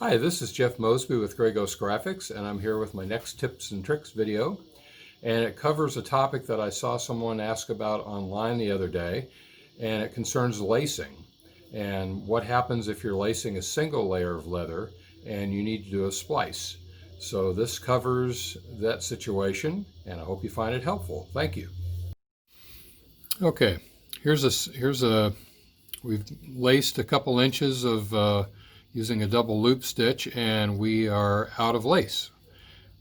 Hi, this is Jeff Mosby with Grey Ghost Graphics, and I'm here with my next tips and tricks video. And it covers a topic that I saw someone ask about online the other day, and it concerns lacing and what happens if you're lacing a single layer of leather and you need to do a splice. So this covers that situation, and I hope you find it helpful. Thank you. Okay, we've laced a couple inches of using a double loop stitch, and we are out of lace,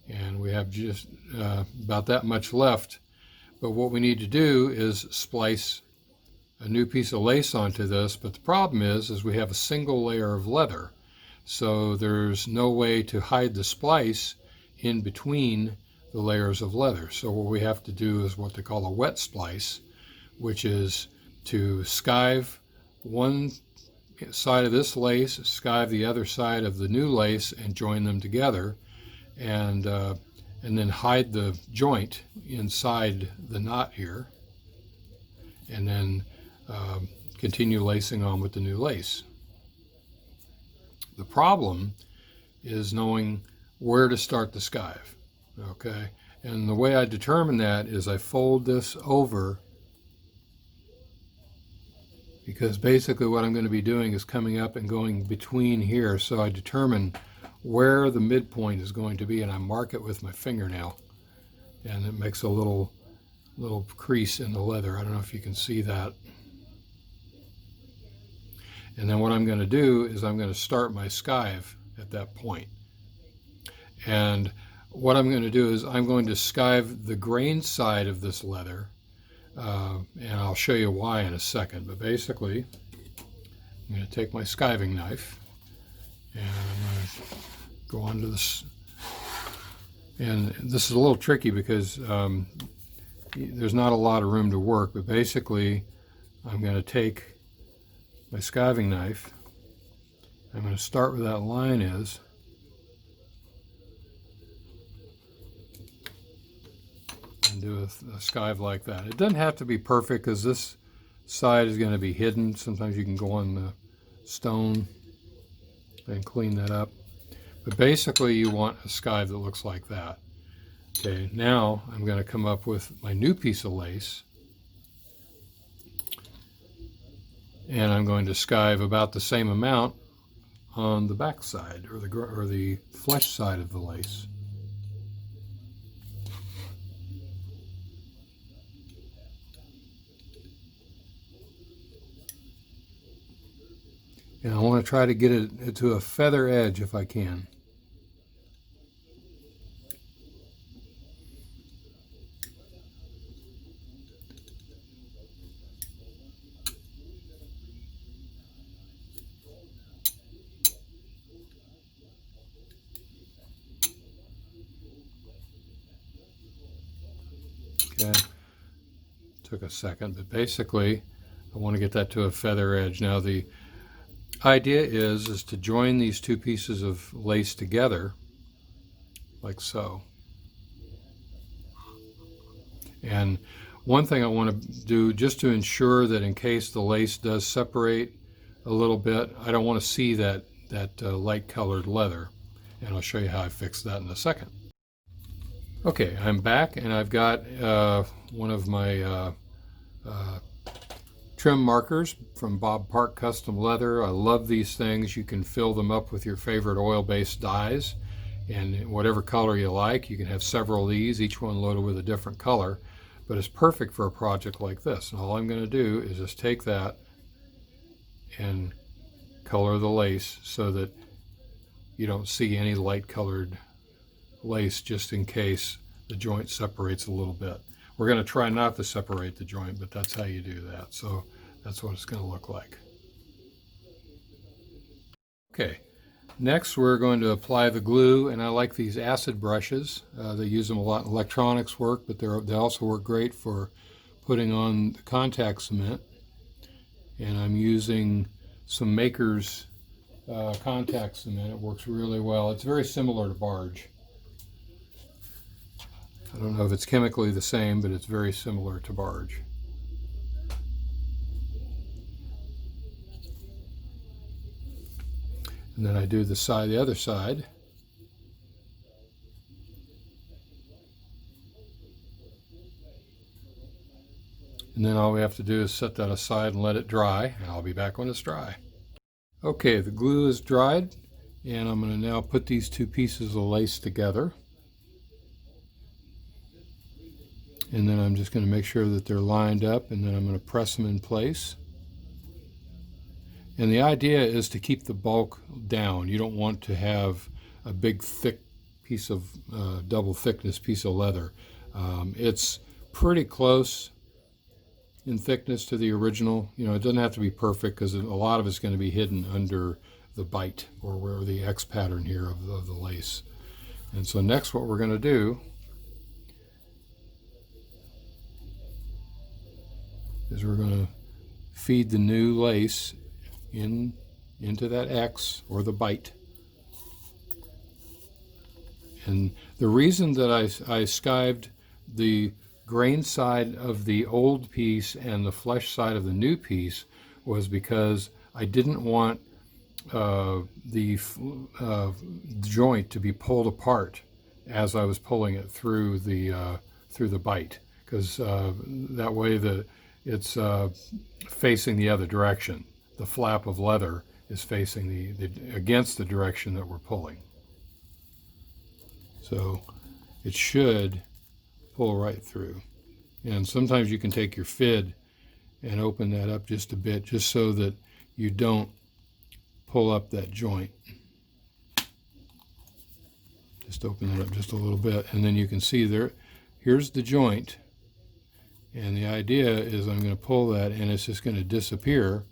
and we have just about that much left. But what we need to do is splice a new piece of lace onto this, but the problem is we have a single layer of leather, so there's no way to hide the splice in between the layers of leather. So what we have to do is what they call a wet splice, which is to skive one side of this lace, skive the other side of the new lace, and join them together, and then hide the joint inside the knot here, and then continue lacing on with the new lace. The problem is knowing where to start the skive. Okay, and the way I determine that is I fold this over, because basically what I'm going to be doing is coming up and going between here. So I determine where the midpoint is going to be, and I mark it with my fingernail, and it makes a little crease in the leather. I don't know if you can see that. And then what I'm going to do is I'm going to start my skive at that point. And what I'm going to do is I'm going to skive the grain side of this leather, and I'll show you why in a second. But basically, I'm going to take my skiving knife, and I'm going to go onto this. And this is a little tricky because there's not a lot of room to work, but basically I'm going to take my skiving knife. I'm going to start where that line is, and do a skive like that. It doesn't have to be perfect because this side is going to be hidden. Sometimes you can go on the stone and clean that up. But basically you want a skive that looks like that. Okay, now I'm going to come up with my new piece of lace, and I'm going to skive about the same amount on the back side, or the flesh side of the lace. And I want to try to get it to a feather edge if I can. Okay, took a second, but basically I want to get that to a feather edge. Now the idea is to join these two pieces of lace together like so. And one thing I want to do, just to ensure that in case the lace does separate a little bit, I don't want to see that light colored leather, and I'll show you how I fix that in a second. Okay, I'm back, and I've got one of my trim markers from Bob Park Custom Leather. I love these things. You can fill them up with your favorite oil-based dyes, and whatever color you like. You can have several of these, each one loaded with a different color, but it's perfect for a project like this. And all I'm going to do is just take that and color the lace so that you don't see any light colored lace, just in case the joint separates a little bit. We're going to try not to separate the joint, but that's how you do that. So that's what it's going to look like. Okay, next we're going to apply the glue, and I like these acid brushes. They use them a lot in electronics work, but they also work great for putting on the contact cement. And I'm using some Maker's contact cement. It works really well. It's very similar to barge. I don't know if it's chemically the same, but it's very similar to barge. And then I do the other side. And then all we have to do is set that aside and let it dry, and I'll be back when it's dry. Okay, the glue is dried, and I'm going to now put these two pieces of lace together. And then I'm just going to make sure that they're lined up, and then I'm going to press them in place. And the idea is to keep the bulk down. You don't want to have a big thick piece of double thickness piece of leather. It's pretty close in thickness to the original. You know, it doesn't have to be perfect because a lot of it's going to be hidden under the bite or where the X pattern here of the lace. And so next what we're going to do is we're going to feed the new lace into that X or the bite. And the reason that I skived the grain side of the old piece and the flesh side of the new piece was because I didn't want the joint to be pulled apart as I was pulling it through the bite, because that way it's facing the other direction. The flap of leather is facing against the direction that we're pulling. So it should pull right through. And sometimes you can take your fid and open that up just a bit, just so that you don't pull up that joint. Just open it up just a little bit, and then you can see here's the joint. And the idea is I'm going to pull that, and it's just going to disappear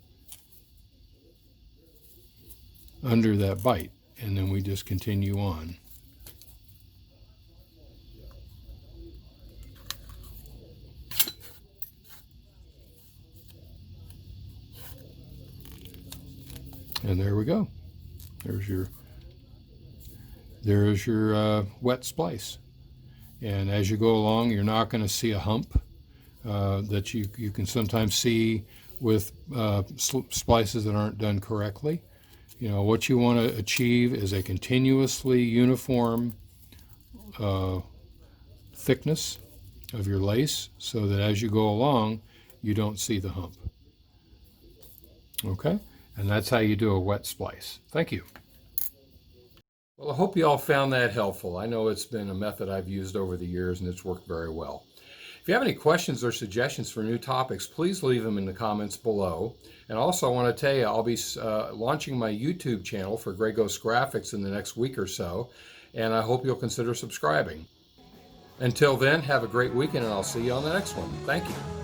under that bite. And then we just continue on. And there we go. There's your wet splice. And as you go along, you're not going to see a hump that you can sometimes see with splices that aren't done correctly. You know, what you want to achieve is a continuously uniform thickness of your lace, so that as you go along, you don't see the hump. Okay? And that's how you do a wet splice. Thank you. Well, I hope you all found that helpful. I know it's been a method I've used over the years, and it's worked very well. If you have any questions or suggestions for new topics, please leave them in the comments below. And also I want to tell you, I'll be launching my YouTube channel for Gray Ghost Graphics in the next week or so, and I hope you'll consider subscribing. Until then, have a great weekend, and I'll see you on the next one. Thank you.